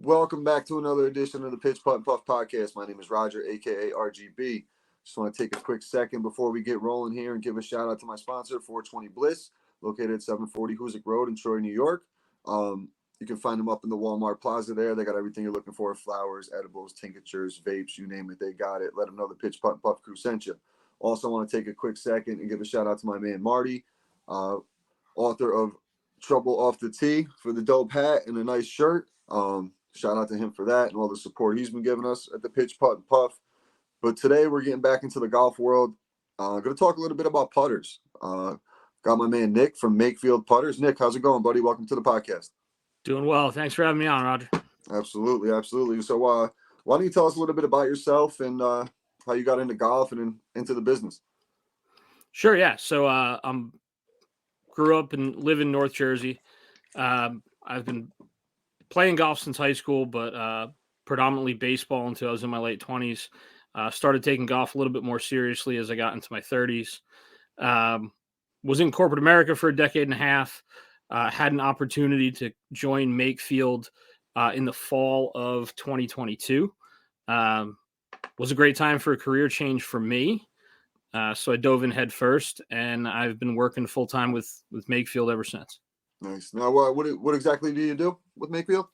Welcome back to another edition of the Pitch Putt and Puff podcast. My name is Roger, aka RGB. Just want to take a quick second before we get rolling here and give a shout out to my sponsor, 420 Bliss, located at 740 Hoosick Road in Troy, New York. You can find them up in the Walmart Plaza there. They got everything you're looking for: flowers, edibles, tinctures, vapes, you name it, they got it. Let them know the Pitch Putt and Puff crew sent you. Also want to take a quick second and give a shout out to my man Marty, author of Trouble Off the Tee, for the dope hat and a nice shirt. Shout out to him for that and all the support he's been giving us at the Pitch Putt and Puff. But today we're getting back into the golf world. Going to talk a little bit about putters. Got my man Nick from MakeField Putters. Nick, how's it going, buddy? Welcome to the podcast. Doing well. Thanks for having me on, Roger. Absolutely, absolutely. So why don't you tell us a little bit about yourself and how you got into golf and into the business? Sure, yeah. So grew up and live in North Jersey. I've been playing golf since high school, but predominantly baseball until I was in my late 20s. Started taking golf a little bit more seriously as I got into my 30s. Was in corporate America for a decade and a half. Had an opportunity to join MakeField in the fall of 2022. Was a great time for a career change for me. So I dove in head first, and I've been working full time with MakeField ever since. Nice. Now, what exactly do you do with MakeField?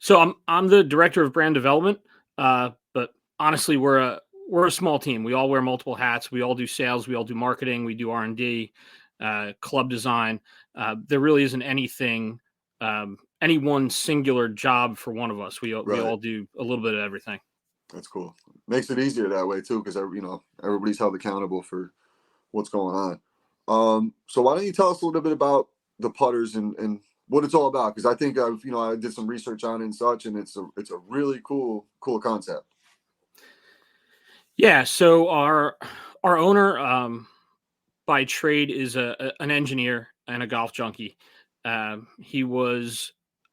So I'm the director of brand development, but honestly, we're a small team. We all wear multiple hats. We all do sales. We all do marketing. We do R&D, club design. There really isn't anything, any one singular job for one of us. We all do a little bit of everything. That's cool. Makes it easier that way too, because everybody's held accountable for what's going on. So why don't you tell us a little bit about the putters and what it's all about? Because I think I did some research on it and such, and it's a really cool concept. Yeah. So our owner, by trade, is an engineer and a golf junkie. He was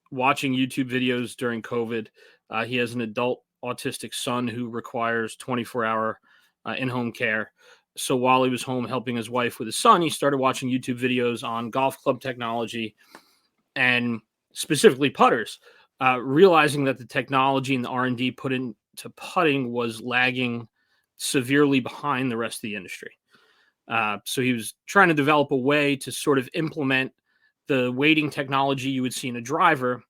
watching YouTube videos during COVID. He has an adult autistic son who requires 24-hour in-home care. So while he was home helping his wife with his son, he started watching YouTube videos on golf club technology and specifically putters, realizing that the technology and the R&D put into putting was lagging severely behind the rest of the industry. So he was trying to develop a way to sort of implement the weighting technology you would see in a driver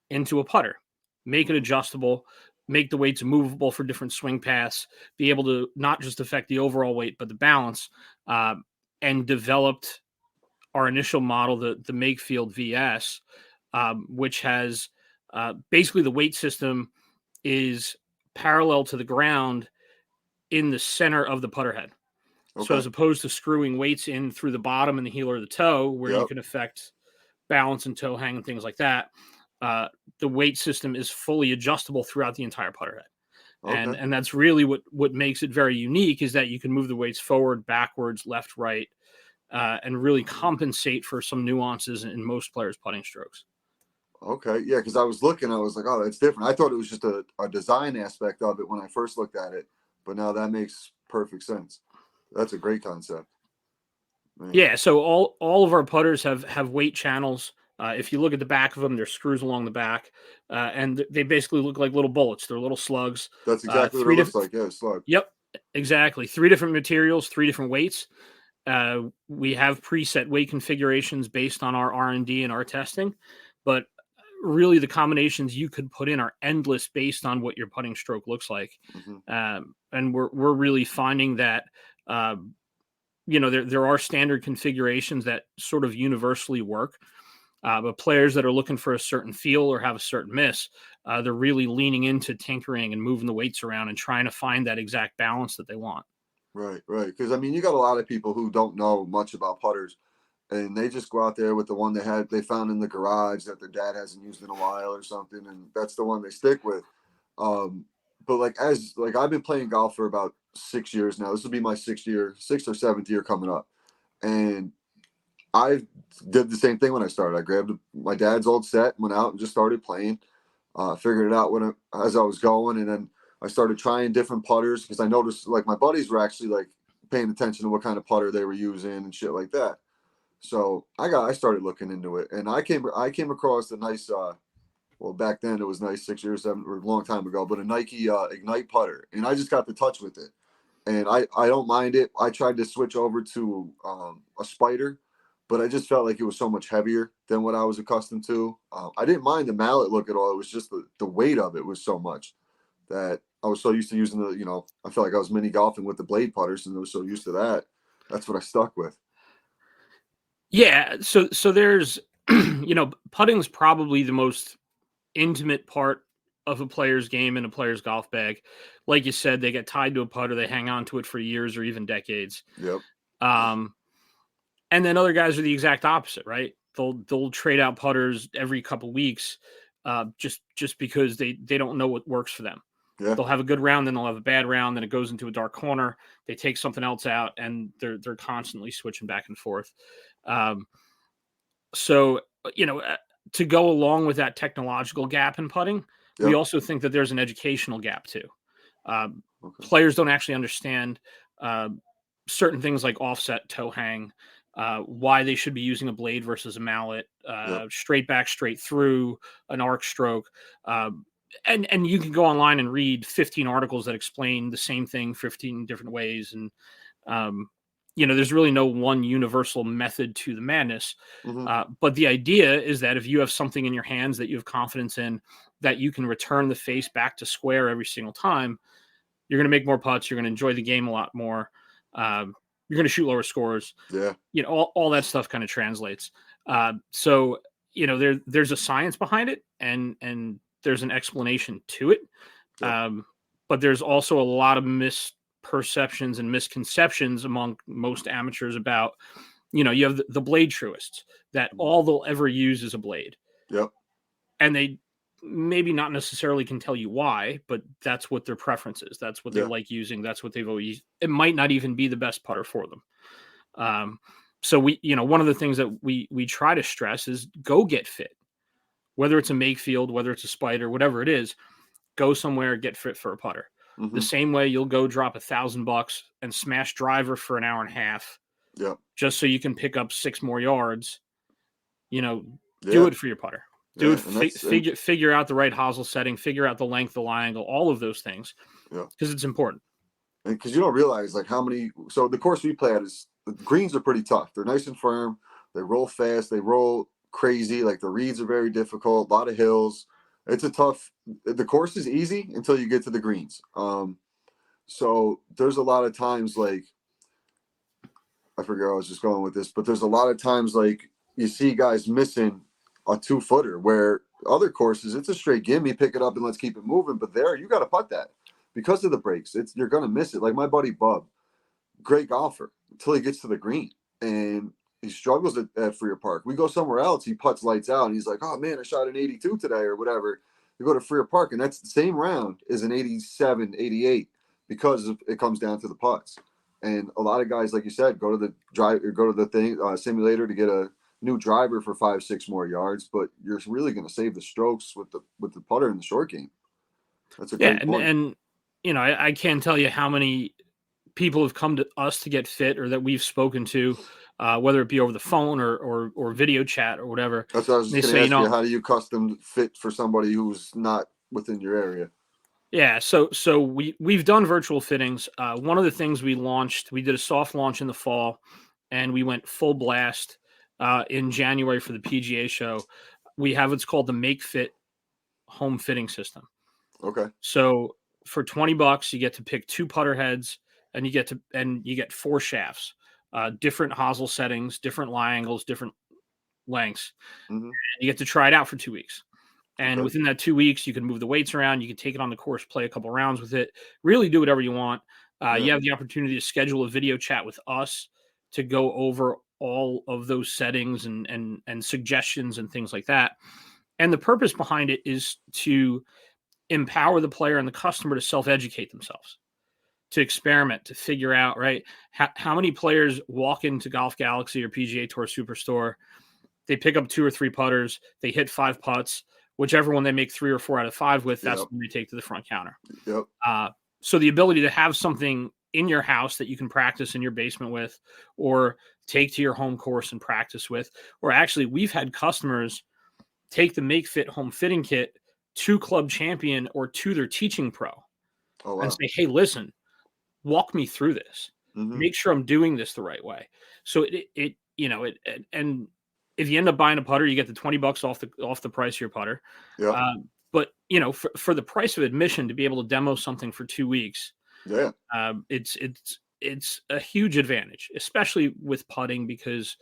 into a putter, make it adjustable, make the weights movable for different swing paths, be able to not just affect the overall weight, but the balance, and developed our initial model, the MakeField VS, which has basically the weight system is parallel to the ground in the center of the putter head. Okay. So as opposed to screwing weights in through the bottom and the heel or the toe, where you can affect balance and toe hang and things like that, the weight system is fully adjustable throughout the entire putter head. Okay. And that's really what makes it very unique, is that you can move the weights forward, backwards, left, right, and really compensate for some nuances in most players' putting strokes. Okay, yeah, because I was like, oh, that's different. I thought it was just a design aspect of it when I first looked at it, but now that makes perfect sense. That's a great concept. Man. Yeah, so all of our putters have weight channels. If you look at the back of them, there's screws along the back, and they basically look like little bullets. They're little slugs. That's exactly what it looks like. Yeah, slug. Yep, exactly. 3 different materials, 3 different weights. We have preset weight configurations based on our R&D and our testing, but really the combinations you could put in are endless based on what your putting stroke looks like. Mm-hmm. And we're really finding that there are standard configurations that sort of universally work. But players that are looking for a certain feel or have a certain miss, they're really leaning into tinkering and moving the weights around and trying to find that exact balance that they want. Right. Because, you got a lot of people who don't know much about putters, and they just go out there with the one they found in the garage that their dad hasn't used in a while or something, and that's the one they stick with. But I've been playing golf for about 6 years now. This will be my 6th or 7th year coming up, and I did the same thing when I started. I grabbed my dad's old set, went out and just started playing. Figured it out as I was going, and then I started trying different putters because I noticed my buddies were actually paying attention to what kind of putter they were using and shit like that. So I started looking into it, and I came across a nice well, back then it was nice, 6 years, 7 or a long time ago, but a Nike Ignite putter, and I just got to touch with it, and I don't mind it. I tried to switch over to a Spider, but I just felt like it was so much heavier than what I was accustomed to. I didn't mind the mallet look at all. It was just the weight of it was so much that I was so used to using I felt like I was mini golfing with the blade putters, and I was so used to that. That's what I stuck with. Yeah, so there's putting's probably the most intimate part of a player's game in a player's golf bag. Like you said, they get tied to a putter, they hang on to it for years or even decades. Yep. Um, and then other guys are the exact opposite, right? They'll trade out putters every couple weeks, just because they don't know what works for them. Yeah. They'll have a good round, then they'll have a bad round, then it goes into a dark corner. They take something else out, and they're constantly switching back and forth. So to go along with that technological gap in putting, we Yep. also think that there's an educational gap too. Okay. Players don't actually understand certain things like offset toe hang, why they should be using a blade versus a mallet, Yep. straight back, straight through, an arc stroke. And you can go online and read 15 articles that explain the same thing 15 different ways. And, there's really no one universal method to the madness. Mm-hmm. But the idea is that if you have something in your hands that you have confidence in, that you can return the face back to square every single time, you're going to make more putts. You're going to enjoy the game a lot more. You're going to shoot lower scores. Yeah. All that stuff kind of translates. So there's a science behind it, and there's an explanation to it. Yep. But there's also a lot of misperceptions and misconceptions among most amateurs about, you have the blade truists that all they'll ever use is a blade. Yep. And they maybe not necessarily can tell you why, but that's what their preference is. That's what they like using. That's what they've always, it might not even be the best putter for them. So one of the things that we try to stress is go get fit, whether it's a MakeField, whether it's a Spider, whatever it is, go somewhere, get fit for a putter. Mm-hmm. The same way you'll go drop $1,000 and smash driver for an hour and a half, just so you can pick up 6 more yards, do it for your putter. Do it. Figure out the right hosel setting. Figure out the length, the lie angle, all of those things, because it's important. And because you don't realize like how many. So the course we play at is the greens are pretty tough. They're nice and firm. They roll fast. They roll crazy. Like the reeds are very difficult. A lot of hills. It's a tough. The course is easy until you get to the greens. So there's a lot of times like I forget where I was just going with this, but there's a lot of times like you see guys missing a 2-footer where other courses it's a straight gimme, pick it up and let's keep it moving. But there you got to putt that because of the breaks. You're gonna miss it. Like my buddy Bub, great golfer until he gets to the green and he struggles at Freer Park. We go somewhere else, he putts lights out and he's like, oh man, I shot an 82 today or whatever. You go to Freer Park and that's the same round as an 87, 88 because it comes down to the putts. And a lot of guys, like you said, go to the drive or go to the thing simulator to get a new driver for 5-6 more yards, but you're really going to save the strokes with the putter in the short game. That's a great point. And I can't tell you how many people have come to us to get fit or that we've spoken to, whether it be over the phone or video chat or whatever. That's what I was just going to ask you. How do you custom fit for somebody who's not within your area? Yeah, so we've done virtual fittings. One of the things we did a soft launch in the fall, and we went full blast in January for the PGA show. We have what's called the MakeFit home fitting system. Okay. So for $20, you get to pick 2 putter heads, and you get 4 shafts, different hosel settings, different lie angles, different lengths. Mm-hmm. And you get to try it out for 2 weeks. And within that 2 weeks, you can move the weights around. You can take it on the course, play a couple rounds with it, really do whatever you want. You have the opportunity to schedule a video chat with us to go over all of those settings and suggestions and things like that. And the purpose behind it is to empower the player and the customer to self-educate themselves, to experiment, to figure out, right, how many players walk into Golf Galaxy or PGA Tour Superstore, they pick up 2 or 3 putters, they hit 5 putts, whichever one they make 3 or 4 out of 5 with, that's when they take to the front counter. So the ability to have something in your house that you can practice in your basement with, or take to your home course and practice with, or actually we've had customers take the MakeFit home fitting kit to Club Champion or to their teaching pro Oh, and wow. say, hey, listen, walk me through this. Mm-hmm. Make sure I'm doing this the right way. So and if you end up buying a putter, you get the $20 off the price of your putter. Yeah. But for the price of admission to be able to demo something for 2 weeks, Yeah. it's a huge advantage, especially with putting, because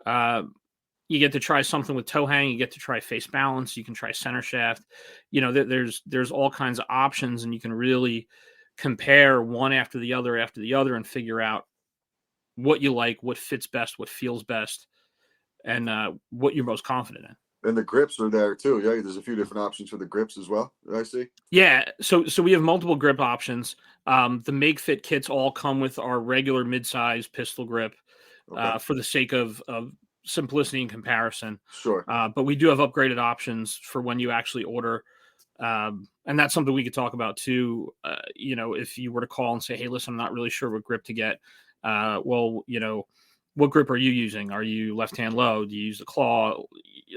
you get to try something with toe hang, you get to try face balance, you can try center shaft. There's all kinds of options, and you can really compare one after the other and figure out what you like, what fits best, what feels best, and what you're most confident in. And the grips are there too. Yeah, there's a few different options for the grips as well. Did I see? Yeah, so we have multiple grip options. The MakeFit kits all come with our regular mid-size pistol grip, Okay. for the sake of simplicity and comparison. Sure. But we do have upgraded options for when you actually order. And that's something we could talk about too. If you were to call and say, hey, listen, I'm not really sure what grip to get. What grip are you using? Are you left-hand low? Do you use the claw?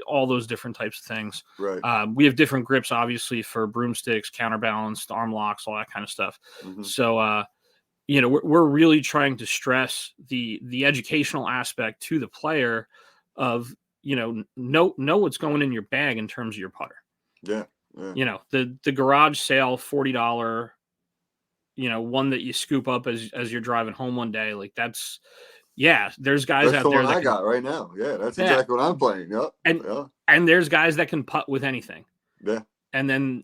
All those different types of things. Right. We have different grips, obviously, for broomsticks, counterbalanced, arm locks, all that kind of stuff. Mm-hmm. So, we're really trying to stress the educational aspect to the player of, know what's going in your bag in terms of your putter. Yeah. Yeah. The garage sale $40, one that you scoop up as you're driving home one day, like there's guys That's out the there one that I got right now. Yeah, that's exactly what I'm playing. Yep. And there's guys that can putt with anything. Yeah. And then,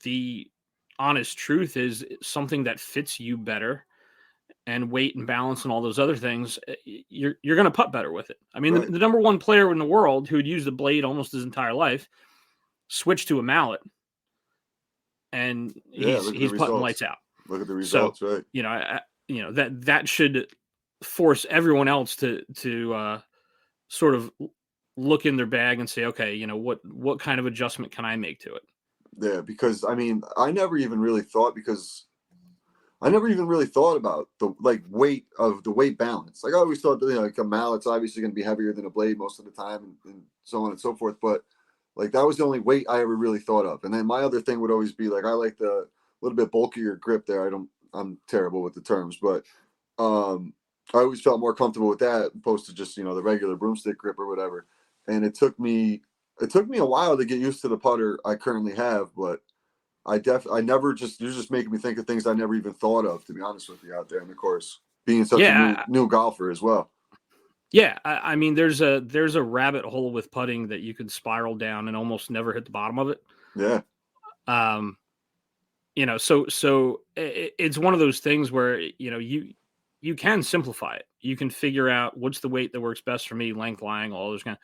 the honest truth is, something that fits you better, and weight and balance and all those other things, you're going to putt better with it. I mean, Right. the number one player in the world who had used the blade almost his entire life switched to a mallet, and he's putting lights out. Look at the results, so, right? That should force everyone else to sort of look in their bag and say, okay, what kind of adjustment can I make to it? Yeah, because I mean, I never even really thought about the weight of the weight balance. Like I always thought that, like a mallet's obviously going to be heavier than a blade most of the time, and so on and so forth. But like that was the only weight I ever really thought of. And then my other thing would always be like I like the little bit bulkier grip there. I'm terrible with the terms, but I always felt more comfortable with that opposed to just the regular broomstick grip or whatever. And it took me a while to get used to the putter I currently have, but you're just making me think of things I never even thought of, to be honest with you, out there. And of course, being such a new golfer as well. Yeah, I mean, there's a rabbit hole with putting that you could spiral down and almost never hit the bottom of it. Yeah. So it's one of those things where you can simplify it. You can figure out what's the weight that works best for me, length, lying, all those kind of,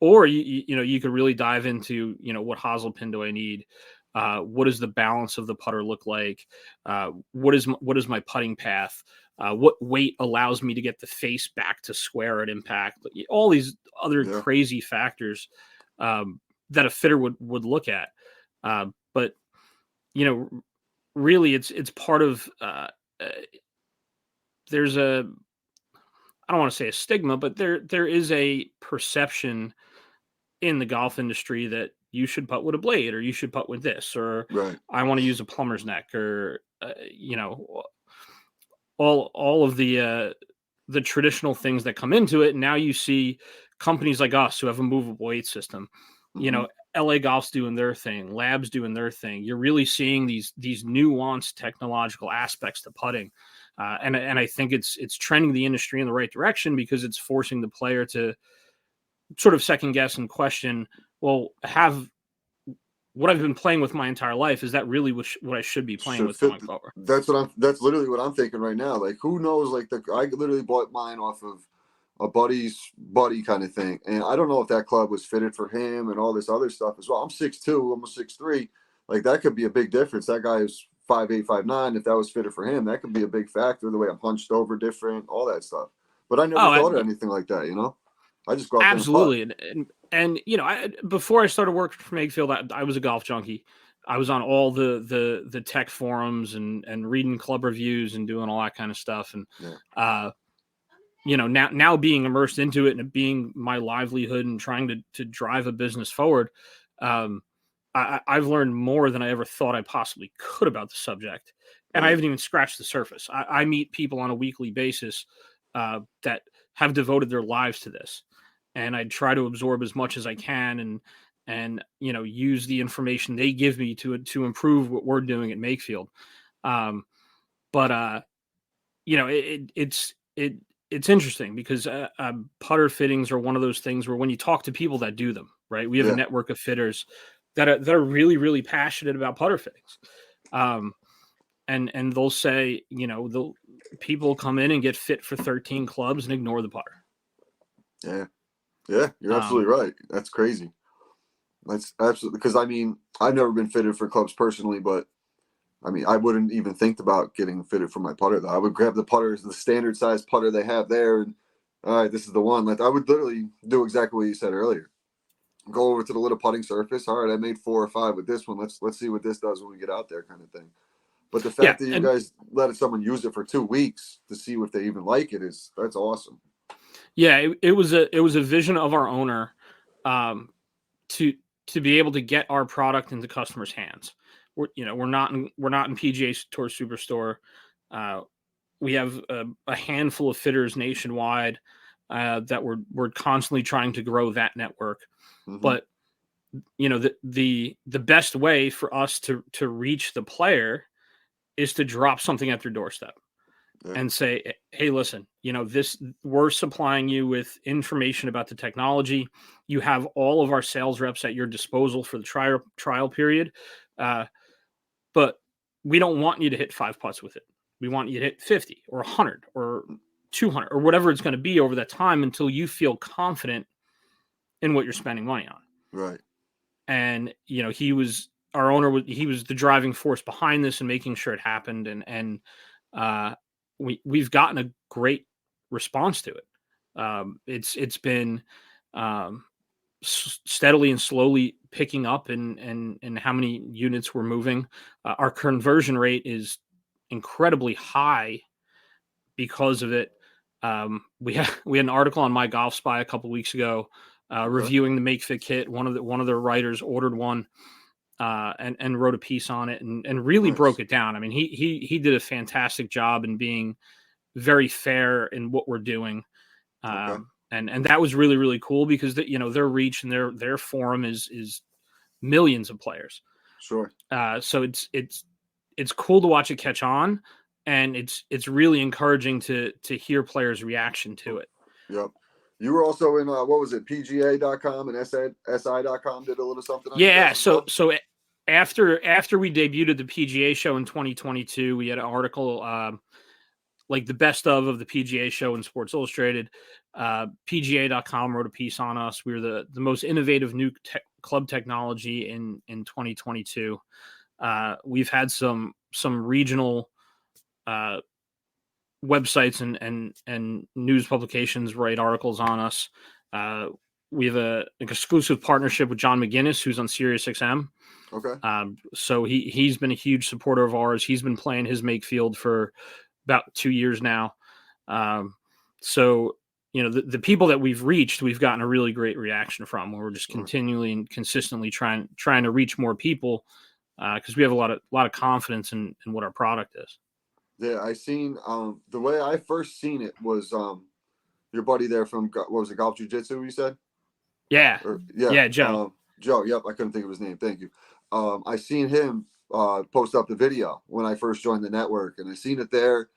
or you could really dive into what hosel pin do I need. What does the balance of the putter look like? What is my putting path? What weight allows me to get the face back to square at impact? All these other crazy factors that a fitter would look at. But really, it's part of. There's I don't want to say a stigma, but there is a perception in the golf industry that you should putt with a blade, or you should putt with this, or I want to use a plumber's neck, or all of the traditional things that come into it. And now you see companies like us who have a movable weight system. Mm-hmm. LA Golf's doing their thing, Lab's doing their thing. You're really seeing these nuanced technological aspects to putting, and I think it's trending the industry in the right direction, because it's forcing the player to sort of second guess and question, well, have what I've been playing with my entire life, is that really what I should be playing with going forward? That's literally what I'm thinking right now. Like, who knows? Like, I literally bought mine off of a buddy's buddy kind of thing, and I don't know if that club was fitted for him and all this other stuff as well. I'm 6'2", almost 6'3". Like, that could be a big difference. That guy is 5'8", 5'9". If that was fitted for him, that could be a big factor. The way I'm hunched over, different, all that stuff. But I never thought of anything like that. I just go out absolutely. And before I started working for MakeField, I was a golf junkie. I was on all the tech forums and reading club reviews and doing all that kind of stuff. And now being immersed into it and it being my livelihood and trying to drive a business forward, I've learned more than I ever thought I possibly could about the subject. And I haven't even scratched the surface. I meet people on a weekly basis that have devoted their lives to this. And I try to absorb as much as I can and use the information they give me to improve what we're doing at MakeField. But it's interesting because putter fittings are one of those things where when you talk to people that do them, right? We have a network of fitters that are really, really passionate about putter fittings. And they'll say, people come in and get fit for 13 clubs and ignore the putter. Yeah. Yeah, you're absolutely right. That's crazy. That's absolutely, because I mean, I've never been fitted for clubs personally, but I mean, I wouldn't even think about getting fitted for my putter though. I would grab the putters, the standard size putter they have there, and all right, this is the one. Like I would literally do exactly what you said earlier. Go over to the little putting surface. All right, I made 4 or 5 with this one. Let's see what this does when we get out there, kind of thing. But the fact that you guys let someone use it for 2 weeks to see if they even like it that's awesome. Yeah, it was a vision of our owner to be able to get our product into customers' hands. We're not in PGA Tour Superstore. We have a handful of fitters nationwide that we're constantly trying to grow that network. Mm-hmm. But the best way for us to reach the player is to drop something at their doorstep. Yeah. And say, hey, listen, we're supplying you with information about the technology. You have all of our sales reps at your disposal for the trial period. But we don't want you to hit 5 putts with it. We want you to hit 50 or 100 or 200 or whatever it's going to be over that time until you feel confident in what you're spending money on. Right. And, our owner, he was the driving force behind this and making sure it happened. And we've gotten a great response to it. It's been steadily and slowly picking up in how many units we're moving. Our conversion rate is incredibly high because of it. We had an article on My Golf Spy a couple weeks ago reviewing the MakeFit kit. One of their writers ordered one. And wrote a piece on it and really broke it down. I mean, he did a fantastic job in being very fair in what we're doing. And that was really, really cool because their reach and their forum is millions of players. Sure. So it's cool to watch it catch on, and it's really encouraging to hear players' reaction to it. Yep. You were also in what was it, PGA.com and SI.com did a little something on Yeah, so after we debuted at the PGA show in 2022, we had an article like the best of the PGA show in Sports Illustrated. PGA.com wrote a piece on us. We were the most innovative new club technology in 2022. We've had some regional websites and news publications write articles on us. We have an exclusive partnership with John McGinnis, who's on SiriusXM. Okay. So he's been a huge supporter of ours. He's been playing his MakeField for about 2 years now. So the people that we've reached, we've gotten a really great reaction from. We're just continually and consistently trying to reach more people because we have a lot of confidence in what our product is. Yeah, I seen the way I first seen it was your buddy there from what was it, Golf Jiu-Jitsu, you said? Yeah. Yeah, Joe. Joe, yep, I couldn't think of his name. Thank you. I seen him post up the video when I first joined the network, and I seen it there,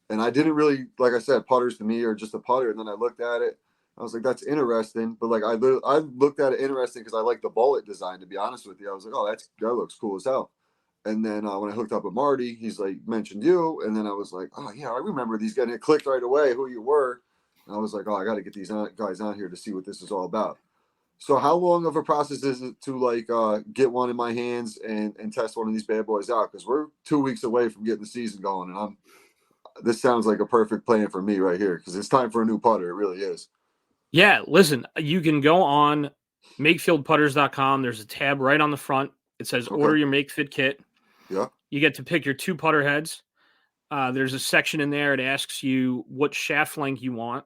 and I didn't really, like I said, putters to me are just a putter, and then I looked at it, I was like, that's interesting, but like I looked at it interesting because I like the bullet design, to be honest with you. I was like, oh, that looks cool as hell. And then when I hooked up with Marty, he's like, mentioned you. And then I was like, oh, yeah, I remember these guys. And it clicked right away who you were. And I was like, oh, I got to get these guys on here to see what this is all about. So how long of a process is it to like get one in my hands and test one of these bad boys out? Because we're 2 weeks away from getting the season going. And this sounds like a perfect plan for me right here because it's time for a new putter. It really is. Yeah, listen, you can go on MakeFieldPutters.com. There's a tab right on the front. It says order your MakeFit kit. Yeah. You get to pick your 2 putter heads. There's a section in there. It asks you what shaft length you want.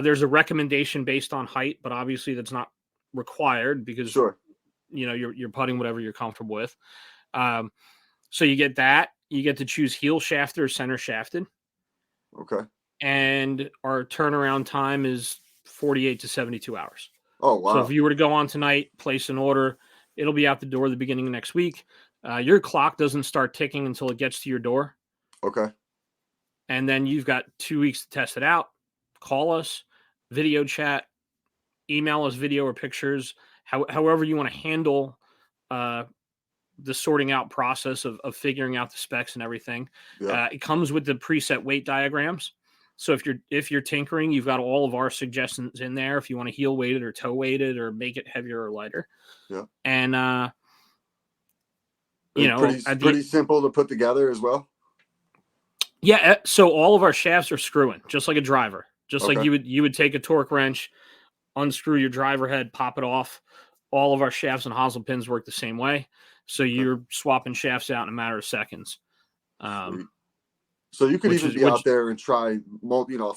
There's a recommendation based on height, but obviously that's not required because Sure. you're putting whatever you're comfortable with. So you get that. You get to choose heel shafted or center shafted. Okay. And our turnaround time is 48 to 72 hours. Oh, wow. So if you were to go on tonight, place an order, it'll be out the door the beginning of next week. Your clock doesn't start ticking until it gets to your door. Okay. And then you've got 2 weeks to test it out. Call us, video chat, email us video or pictures, however you want to handle the sorting out process of figuring out the specs and everything. Yeah. It comes with the preset weight diagrams. So if you're tinkering, you've got all of our suggestions in there. If you want to heel weight it or toe weight it or make it heavier or lighter. Yeah. And pretty simple to put together as well. Yeah. So all of our shafts are screw-in, just like a driver. Just Okay. like you would take a torque wrench, unscrew your driver head, pop it off. All of our shafts and hosel pins work the same way. So you're swapping shafts out in a matter of seconds. So you could even be out there and try,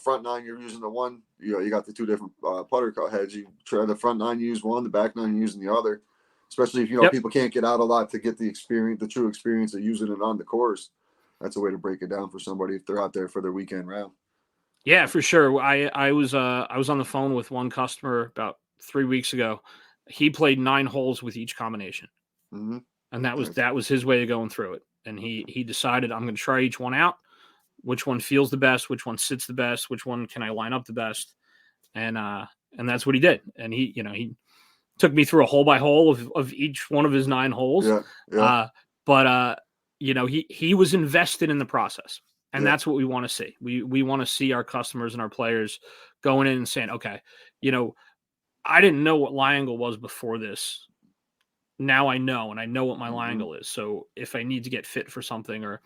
front nine, you're using the one, you got the two different putter heads. You try the front nine, you use one, the back nine, you using the other, especially if, people can't get out a lot to get the true experience of using it on the course. That's a way to break it down for somebody if they're out there for their weekend round. Yeah, for sure. I was on the phone with one customer about 3 weeks ago. He played 9 holes with each combination. Mm-hmm. And that was his way of going through it. And he decided, I'm going to try each one out, which one feels the best, which one sits the best, which one can I line up the best. And that's what he did. And he took me through a hole by hole of each one of his 9 holes. Yeah. He was invested in the process. And that's what we want to see. We want to see our customers and our players going in and saying, okay, I didn't know what lie angle was before this. Now I know, and I know what my lie angle is. So if I need to get fit for something, or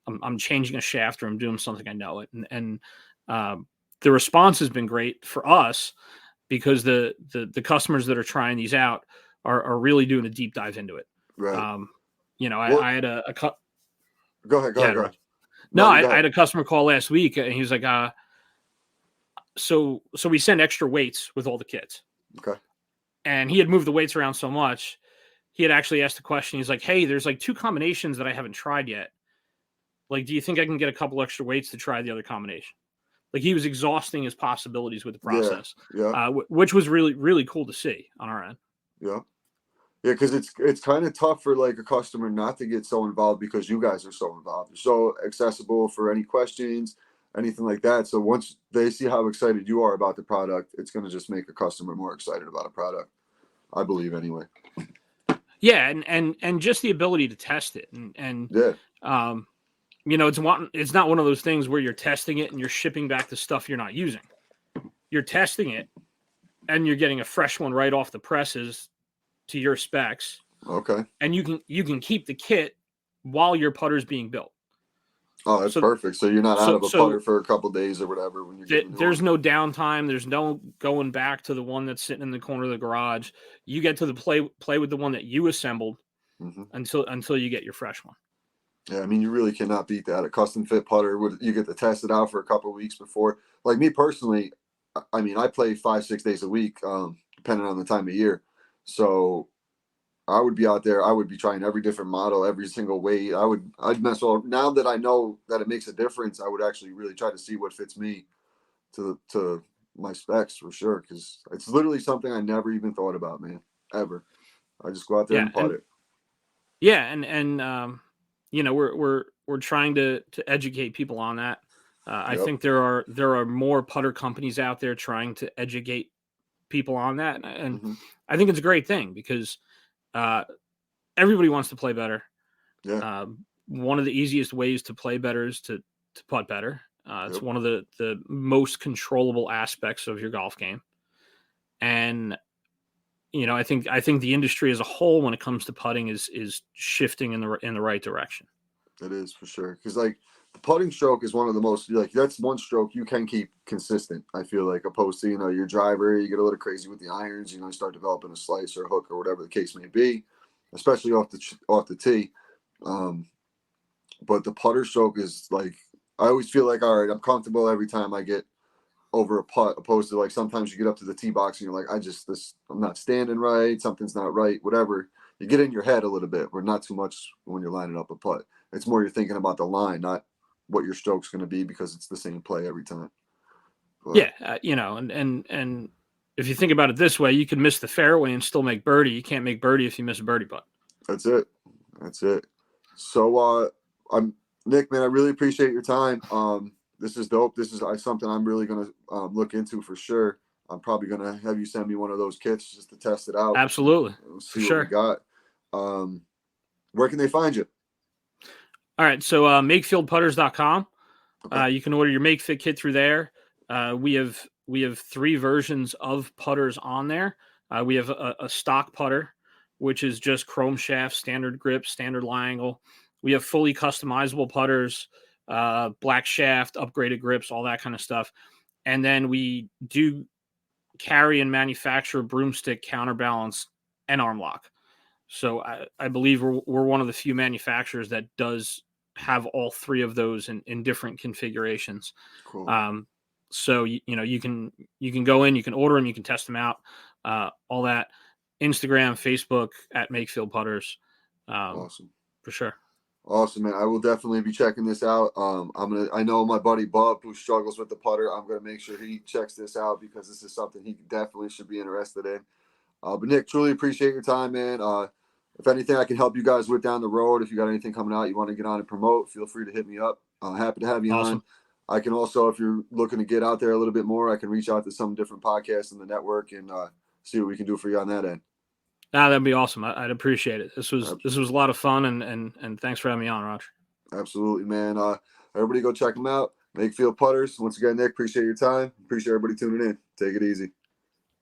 I'm changing a shaft, or I'm doing something, I know it. And the response has been great for us because the customers that are trying these out are really doing a deep dive into it. Right. I had a Go ahead. Go ahead. No, I had a customer call last week, and he was like, so we send extra weights with all the kits. Okay. And he had moved the weights around so much, he had actually asked the question. He's like, hey, there's like 2 combinations that I haven't tried yet. Like, do you think I can get a couple extra weights to try the other combination? Like, he was exhausting his possibilities with the process, which was really, really cool to see on our end. Yeah. Yeah, because it's kind of tough for like a customer not to get so involved because you guys are so involved. You're so accessible for any questions, anything like that. So once they see how excited you are about the product, it's going to just make a customer more excited about a product, I believe anyway. Yeah, and just the ability to test it, and it's not one of those things where you're testing it and you're shipping back the stuff you're not using. You're testing it, and you're getting a fresh one right off the presses to your specs. Okay. And you can keep the kit while your putter's being built. Oh, that's perfect. So you're not out of a putter for a couple of days or whatever when you're there's no downtime. There's no going back to the one that's sitting in the corner of the garage. You get to play with the one that you assembled until you get your fresh one. Yeah, I mean, you really cannot beat that. A custom fit putter, you get to test it out for a couple of weeks before. Like me personally, I mean, I play 5-6 days a week, depending on the time of year. So I would be out there. I would be trying every different model, every single weight. I'd mess well. Now that I know that it makes a difference, I would actually really try to see what fits me to my specs for sure. Because it's literally something I never even thought about, man, ever. I just go out there and putt it. Yeah, and we're trying to educate people on that. I think there are more putter companies out there trying to educate people on that, and I think it's a great thing because everybody wants to play better. Yeah. One of the easiest ways to play better is to putt better. It's one of the most controllable aspects of your golf game. And, I think the industry as a whole, when it comes to putting, is shifting in the right direction. It is for sure. Because like the putting stroke is one of the most, that's one stroke you can keep consistent. I feel like, opposed to, your driver, you get a little crazy with the irons, you start developing a slice or a hook or whatever the case may be, especially off the tee. But the putter stroke is like, I always feel like, all right, I'm comfortable every time I get over a putt, opposed to like sometimes you get up to the tee box and you're like, I'm not standing right, something's not right, whatever. You get in your head a little bit, but not too much when you're lining up a putt. It's more you're thinking about the line, not what your stroke's going to be, because it's the same play every time. But, Yeah, and if you think about it this way, you can miss the fairway and still make birdie. You can't make birdie if you miss a birdie putt. That's it. So, I'm Nick, man. I really appreciate your time. This is dope. This is something I'm really gonna look into for sure. I'm probably gonna have you send me one of those kits just to test it out. Absolutely, See for what sure. we got. Where can they find you? All right, so MakeFieldPutters.com. Okay. You can order your MakeFit kit through there. We have 3 versions of putters on there. We have a stock putter, which is just chrome shaft, standard grip, standard lie angle. We have fully customizable putters, black shaft, upgraded grips, all that kind of stuff. And then we do carry and manufacture broomstick, counterbalance, and arm lock. So I believe we're one of the few manufacturers that does have all 3 of those in different configurations. Cool. So you can go in, you can order them, you can test them out, all that. Instagram, Facebook at MakeField Putters, Awesome. for sure. Awesome, man. I will definitely be checking this out. I know my buddy Bub, who struggles with the putter. I'm gonna make sure he checks this out, because this is something he definitely should be interested in. But Nick, truly appreciate your time, man. If anything I can help you guys with down the road, if you got anything coming out you want to get on and promote, feel free to hit me up. Happy to have you on. Awesome. I can also, if you're looking to get out there a little bit more, I can reach out to some different podcasts in the network and see what we can do for you on that end. That'd be awesome. I'd appreciate it. This was Absolutely. a lot of fun, and thanks for having me on, Roger. Absolutely, man. Everybody go check them out. MakeField Putters. Once again, Nick, appreciate your time. Appreciate everybody tuning in. Take it easy.